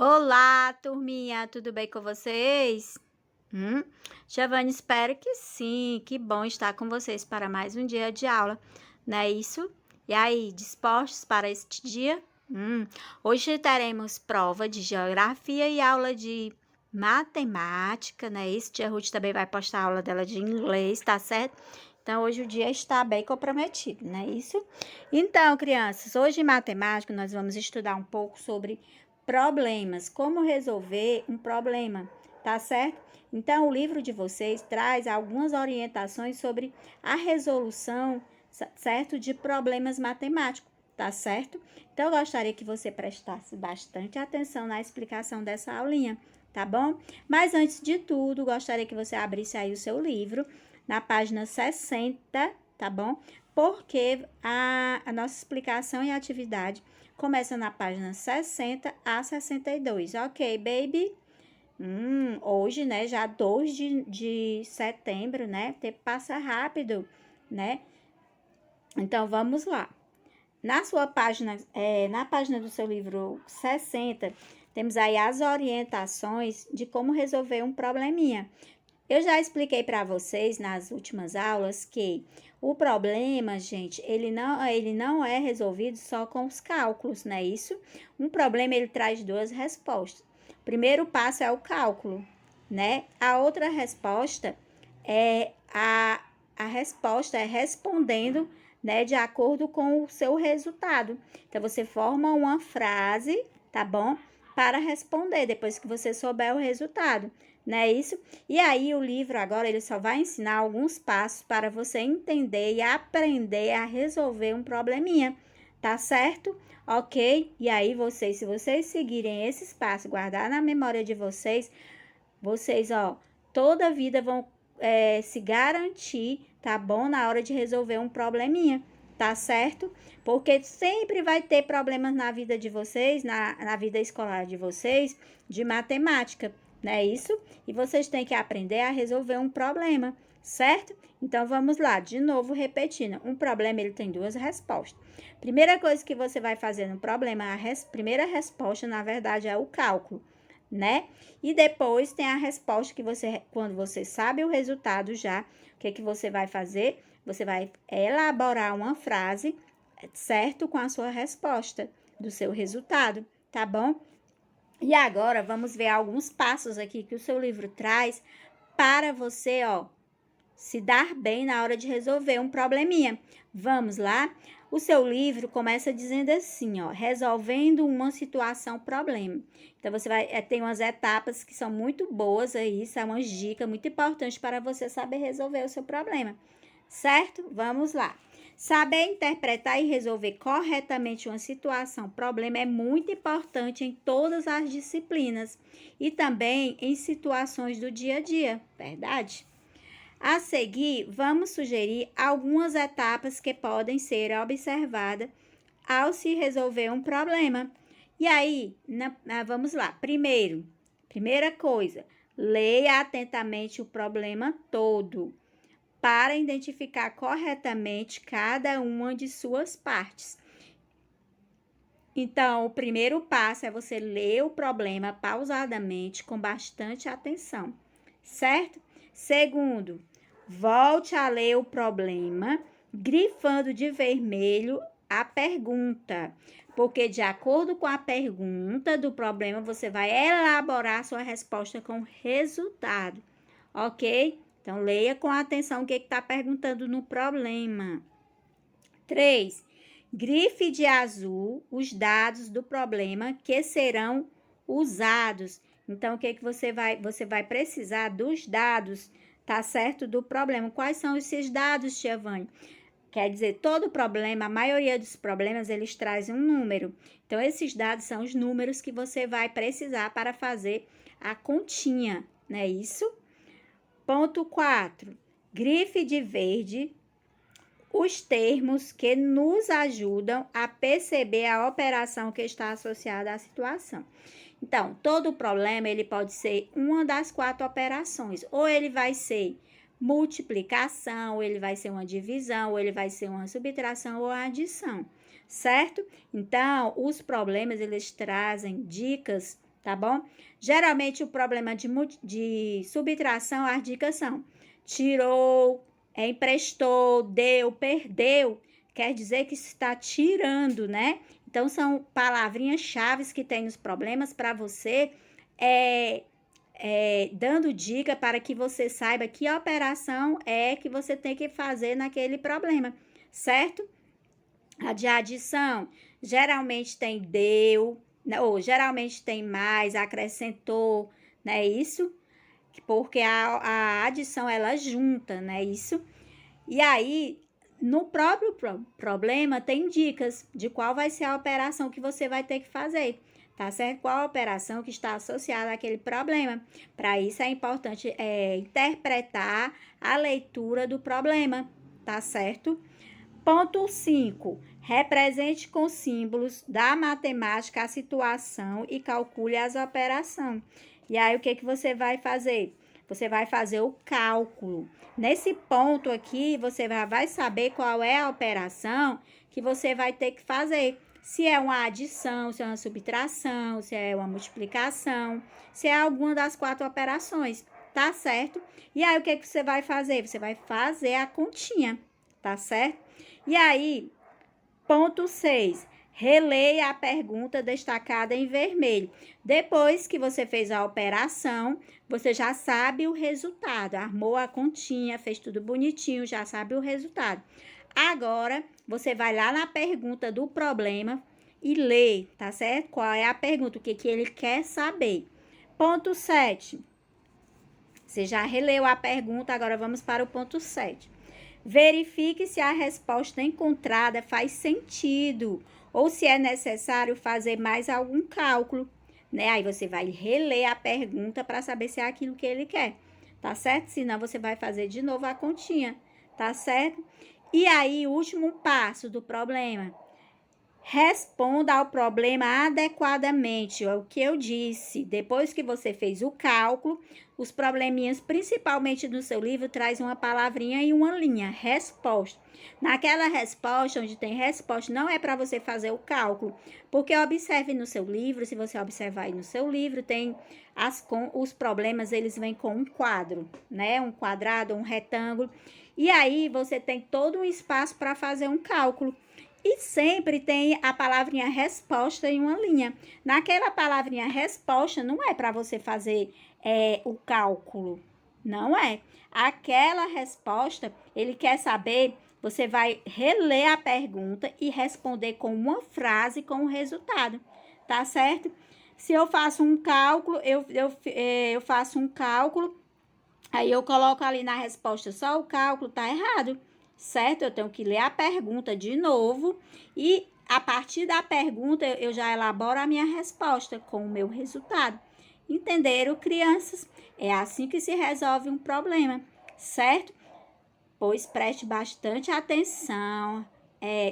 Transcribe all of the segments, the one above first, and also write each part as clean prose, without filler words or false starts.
Olá, turminha, tudo bem com vocês? Hum? Giovanni, espero que sim. Que bom estar com vocês para mais um dia de aula, não é isso? E aí, dispostos para este dia? Hoje teremos prova de geografia e aula de matemática, não é isso? Tia Ruth também vai postar a aula dela de inglês, tá certo? Então, hoje o dia está bem comprometido, não é isso? Então, crianças, hoje em matemática nós vamos estudar um pouco sobre problemas, como resolver um problema, tá certo? Então, o livro de vocês traz algumas orientações sobre a resolução, certo? De problemas matemáticos, tá certo? Então, eu gostaria que você prestasse bastante atenção na explicação dessa aulinha, tá bom? Mas antes de tudo, gostaria que você abrisse aí o seu livro na página 60, tá bom? Porque a nossa explicação e atividade começa na página 60 a 62, ok, baby? Hoje, né, já 2 de setembro, né, o tempo passa rápido, né? Então, vamos lá. Na sua página, na página do seu livro 60, temos aí as orientações de como resolver um probleminha. Eu já expliquei para vocês nas últimas aulas que o problema, gente, ele não é resolvido só com os cálculos, não é isso? Um problema, ele traz duas respostas. O primeiro passo é o cálculo, né? A outra resposta é a resposta é respondendo, né, de acordo com o seu resultado. Então, você forma uma frase, tá bom? Para responder, depois que você souber o resultado, não é isso? E aí, o livro agora, ele só vai ensinar alguns passos para você entender e aprender a resolver um probleminha, tá certo? Ok? E aí, se vocês seguirem esses passos, guardar na memória de vocês, ó, toda a vida vão se garantir, tá bom? Na hora de resolver um probleminha, tá certo? Porque sempre vai ter problemas na vida de vocês, na vida escolar de vocês, de matemática, não é isso? E vocês têm que aprender a resolver um problema, certo? Então, vamos lá, de novo repetindo. Um problema, ele tem duas respostas. Primeira coisa que você vai fazer no problema, primeira resposta, na verdade, é o cálculo, né? E depois tem a resposta que você, quando você sabe o resultado já, o que você vai fazer? Você vai elaborar uma frase, certo? Com a sua resposta do seu resultado, tá bom? E agora vamos ver alguns passos aqui que o seu livro traz para você, ó, se dar bem na hora de resolver um probleminha. Vamos lá? O seu livro começa dizendo assim, ó, resolvendo uma situação problema. Então, você vai ter umas etapas que são muito boas aí, são umas dicas muito importantes para você saber resolver o seu problema, certo? Vamos lá. Saber interpretar e resolver corretamente uma situação, problema é muito importante em todas as disciplinas e também em situações do dia a dia, verdade? A seguir, vamos sugerir algumas etapas que podem ser observadas ao se resolver um problema. E aí, vamos lá. Primeira coisa, leia atentamente o problema todo para identificar corretamente cada uma de suas partes. Então, o primeiro passo é você ler o problema pausadamente, com bastante atenção, certo? Segundo, volte a ler o problema, grifando de vermelho a pergunta, porque de acordo com a pergunta do problema, você vai elaborar sua resposta com resultado, ok? Então, leia com atenção o que está perguntando no problema. 3. Grife de azul os dados do problema que serão usados. Então, o que você vai precisar dos dados, tá certo? Do problema. Quais são esses dados, Tia Vânia? Quer dizer, todo problema, a maioria dos problemas, eles trazem um número. Então, esses dados são os números que você vai precisar para fazer a continha, não é isso? Ponto 4. Grife de verde os termos que nos ajudam a perceber a operação que está associada à situação. Então, todo problema, ele pode ser uma das 4 operações. Ou ele vai ser multiplicação, ou ele vai ser uma divisão, ou ele vai ser uma subtração ou adição, certo? Então, os problemas, eles trazem dicas, tá bom? Geralmente, o problema de subtração, as dicas são tirou, emprestou, deu, perdeu, quer dizer que está tirando, né? Então, são palavrinhas-chave que tem nos problemas para você, dando dica para que você saiba que operação é que você tem que fazer naquele problema, certo? A de adição, geralmente tem deu, ou geralmente tem mais, acrescentou, não é isso? Porque a adição, ela junta, não é isso? E aí, no próprio problema, tem dicas de qual vai ser a operação que você vai ter que fazer, tá certo? Qual a operação que está associada àquele problema. Para isso, é importante interpretar a leitura do problema, tá certo? Ponto 5. Represente com símbolos da matemática a situação e calcule as operações. E aí, o que você vai fazer? Você vai fazer o cálculo. Nesse ponto aqui, você vai saber qual é a operação que você vai ter que fazer. Se é uma adição, se é uma subtração, se é uma multiplicação, se é alguma das 4 operações, tá certo? E aí, o que você vai fazer? Você vai fazer a continha, tá certo? E aí, ponto 6. Releia a pergunta destacada em vermelho. Depois que você fez a operação, você já sabe o resultado. Armou a continha, fez tudo bonitinho, já sabe o resultado. Agora, você vai lá na pergunta do problema e lê, tá certo? Qual é a pergunta, o que ele quer saber. Ponto 7. Você já releu a pergunta, agora vamos para o ponto 7. Verifique se a resposta encontrada faz sentido ou se é necessário fazer mais algum cálculo, né? Aí você vai reler a pergunta para saber se é aquilo que ele quer, tá certo? Senão você vai fazer de novo a continha, tá certo? E aí, o último passo do problema. Responda ao problema adequadamente, é o que eu disse. Depois que você fez o cálculo, os probleminhas, principalmente no seu livro, traz uma palavrinha e uma linha, resposta. Naquela resposta, onde tem resposta, não é para você fazer o cálculo, porque observe no seu livro, se você observar aí no seu livro, tem os problemas, eles vêm com um quadro, né? Um quadrado, um retângulo, e aí você tem todo um espaço para fazer um cálculo. E sempre tem a palavrinha resposta em uma linha. Naquela palavrinha resposta, não é para você fazer o cálculo. Não é. Aquela resposta, ele quer saber, você vai reler a pergunta e responder com uma frase com o resultado. Tá certo? Se eu faço um cálculo, eu faço um cálculo, aí eu coloco ali na resposta só o cálculo, tá errado. Certo? Eu tenho que ler a pergunta de novo e a partir da pergunta eu já elaboro a minha resposta com o meu resultado. Entenderam, crianças? É assim que se resolve um problema, certo? Pois preste bastante atenção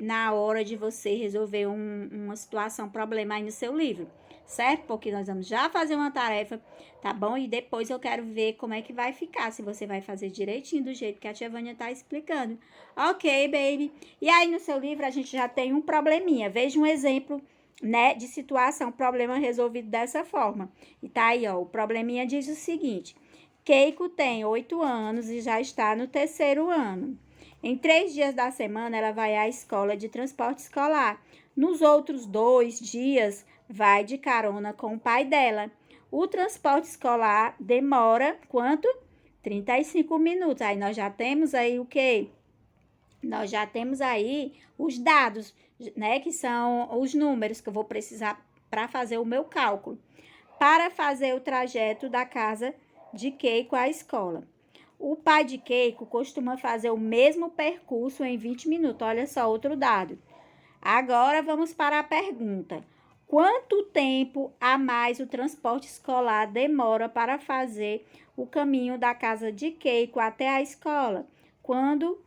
na hora de você resolver uma situação, problema aí no seu livro, certo? Porque nós vamos já fazer uma tarefa, tá bom? E depois eu quero ver como é que vai ficar, se você vai fazer direitinho do jeito que a tia Vânia tá explicando. Ok, baby? E aí no seu livro a gente já tem um probleminha. Veja um exemplo, né, de situação, problema resolvido dessa forma. E tá aí, ó, o probleminha diz o seguinte: Keiko tem 8 anos e já está no 3º ano. Em 3 dias da semana, ela vai à escola de transporte escolar. Nos outros 2 dias, vai de carona com o pai dela. O transporte escolar demora quanto? 35 minutos. Aí nós já temos aí o quê? Nós já temos aí os dados, né? Que são os números que eu vou precisar para fazer o meu cálculo. Para fazer o trajeto da casa de Keiko à escola. O pai de Keiko costuma fazer o mesmo percurso em 20 minutos. Olha só outro dado. Agora vamos para a pergunta. Quanto tempo a mais o transporte escolar demora para fazer o caminho da casa de Keiko até a escola, quando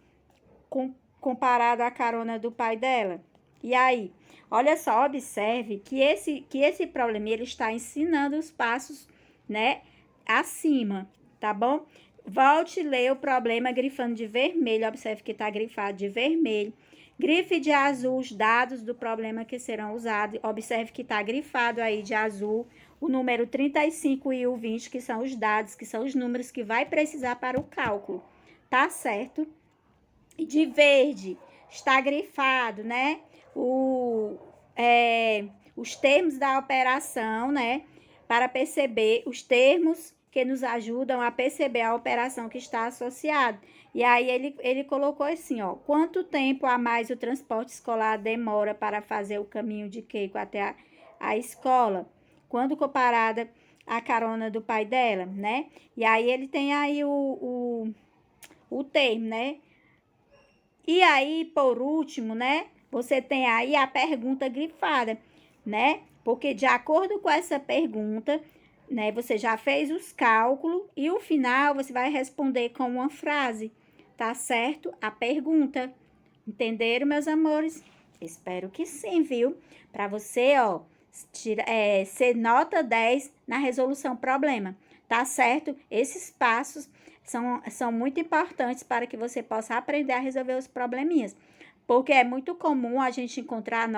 comparado à carona do pai dela? E aí? Olha só, observe que esse problema ele está ensinando os passos, né, acima, tá bom? Volte e leia o problema grifando de vermelho. Observe que está grifado de vermelho. Grife de azul os dados do problema que serão usados. Observe que está grifado aí de azul o número 35 e o 20, que são os dados, que são os números que vai precisar para o cálculo. Tá certo? E de verde está grifado, né? Os termos da operação, né? Para perceber os termos que nos ajudam a perceber a operação que está associada. E aí ele colocou assim, ó, quanto tempo a mais o transporte escolar demora para fazer o caminho de Keiko até a escola, quando comparada à carona do pai dela, né? E aí ele tem aí o termo, né? E aí, por último, né? Você tem aí a pergunta grifada, né? Porque de acordo com essa pergunta, né? Você já fez os cálculos e o final você vai responder com uma frase, tá certo? A pergunta. Entenderam, meus amores? Espero que sim, viu? Para você, ó, ser nota 10 na resolução problema, tá certo? Esses passos são muito importantes para que você possa aprender a resolver os probleminhas. Porque é muito comum a gente encontrar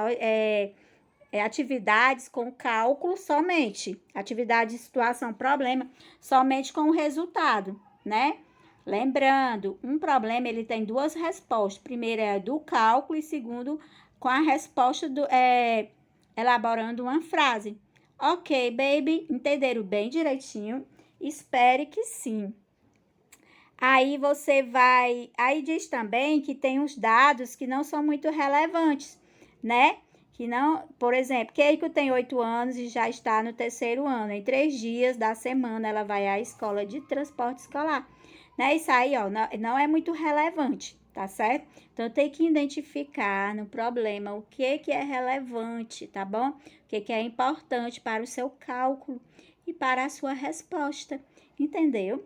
atividades com cálculo somente, atividade de situação, problema, somente com o resultado, né? Lembrando, um problema ele tem duas respostas. Primeiro é do cálculo e segundo com a resposta elaborando uma frase. Ok, baby, entenderam bem direitinho? Espere que sim. Aí aí diz também que tem uns dados que não são muito relevantes, né? Que não, por exemplo, Keiko tem 8 anos e já está no 3º ano. Em 3 dias da semana ela vai à escola de transporte escolar, né? Isso aí, ó, não é muito relevante, tá certo? Então tem que identificar no problema o que é relevante, tá bom? O que é importante para o seu cálculo e para a sua resposta, entendeu?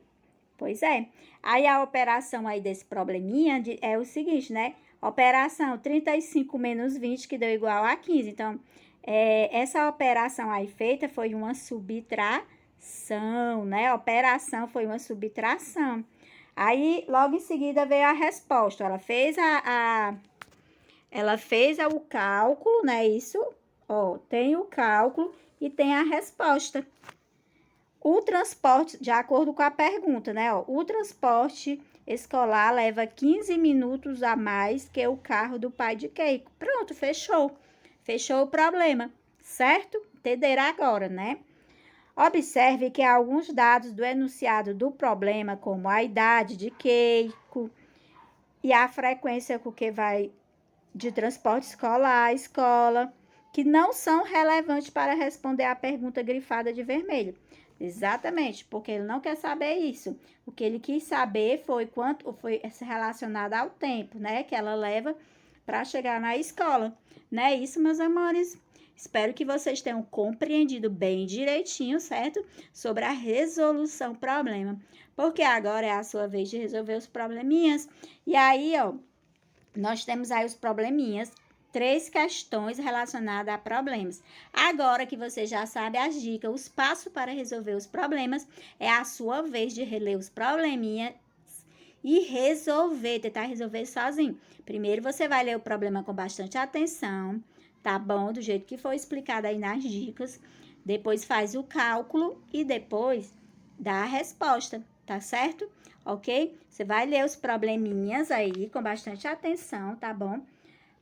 Pois é. Aí a operação aí desse probleminha é o seguinte, né? Operação 35 menos 20, que deu igual a 15. Então, essa operação aí feita foi uma subtração, né? A operação foi uma subtração. Aí, logo em seguida, veio a resposta. Ela fez ela fez o cálculo, né? Isso, ó, tem o cálculo e tem a resposta. O transporte, de acordo com a pergunta, né? Ó, o transporte escolar leva 15 minutos a mais que o carro do pai de Keiko. Pronto, fechou. Fechou o problema, certo? Entenderá agora, né? Observe que alguns dados do enunciado do problema, como a idade de Keiko e a frequência com que vai de transporte escolar à escola, que não são relevantes para responder à pergunta grifada de vermelho. Exatamente, porque ele não quer saber isso. O que ele quis saber foi quanto foi relacionado ao tempo, né, que ela leva para chegar na escola. Não é isso, meus amores? Espero que vocês tenham compreendido bem direitinho, certo? Sobre a resolução problema. Porque agora é a sua vez de resolver os probleminhas. E aí, ó, nós temos aí os probleminhas, 3 questões relacionadas a problemas. Agora que você já sabe as dicas, os passos para resolver os problemas, é a sua vez de reler os probleminhas e tentar resolver sozinho. Primeiro você vai ler o problema com bastante atenção, tá bom? Do jeito que foi explicado aí nas dicas. Depois faz o cálculo e depois dá a resposta, tá certo? Ok? Você vai ler os probleminhas aí com bastante atenção, tá bom?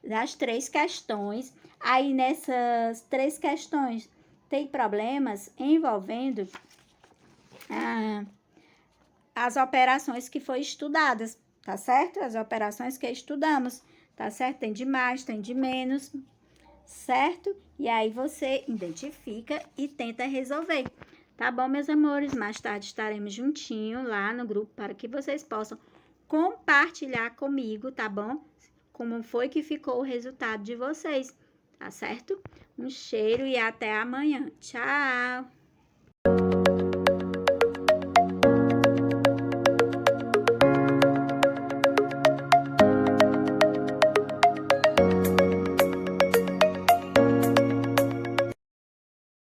Das 3 questões. Aí nessas 3 questões tem problemas envolvendo as operações que foram estudadas, tá certo? As operações que estudamos, tá certo? Tem de mais, tem de menos, certo? E aí você identifica e tenta resolver. Tá bom, meus amores? Mais tarde estaremos juntinho lá no grupo para que vocês possam compartilhar comigo, tá bom? Como foi que ficou o resultado de vocês, tá certo? Um cheiro e até amanhã. Tchau!